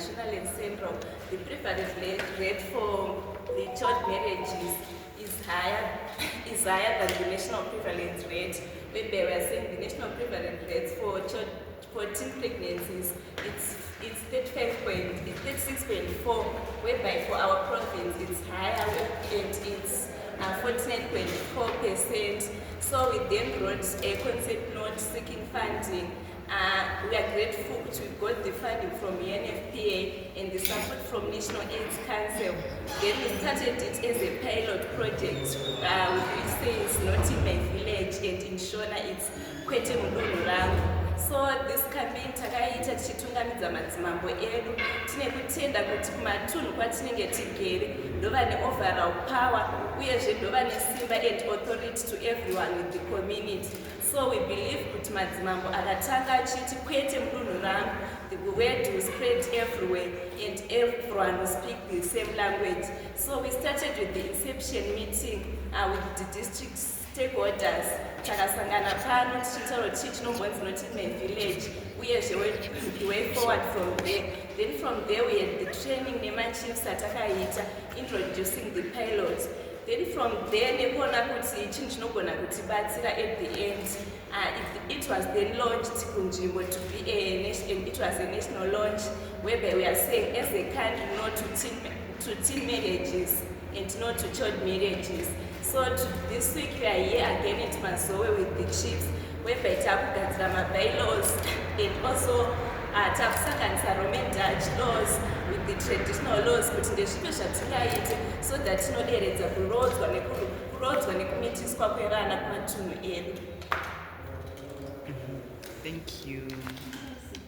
national and central, the prevalent rate for the child marriages is higher than the national prevalence rate. Whereby we are saying the national prevalence rate for teen pregnancies it's 36.4, whereby for our province it's higher and it's 49.4%. So we then wrote a concept note seeking funding. We are grateful to got the funding from UNFPA and the support from National AIDS Council. Then we started it as a pilot project, which says not in my village, and in Shona it's Kwete Mudunu Rangu. So this campaign takaita tichitungamidza madzimambo edu tine kutenda kuti kumatunhu kwatinenge tigere ndova neoverall power uyezve ndova nesimba and authority to everyone with the community. So we believe kuti madzimambo akatanga achiti Kwete Mudunhu Rangu, the word will spread everywhere and everyone will speak the same language. So we started with the inception meeting with the district stakeholders. Takasangana pano tichitaura kuti chinombonzi not in my village uyezve the way forward from there. Then from there we had the training nemachiefs atakaita introducing the pilot. Then from there nekuona kuti chinhu chinogona kutibatsira at the end. It was then launched kunzvimbo to be it was a national launch whereby we are saying as a country no to teen marriages and no to child marriages. So this week we are here again at Mazowe with the chiefs whereby takugadzira bylaws and also takusanganisa Roman Dutch laws with the traditional laws kuti ndezvipi zvatingaite so that tinoderedza kurodzwa nekumitiswa kwevana kumatunhu edu. Thank you.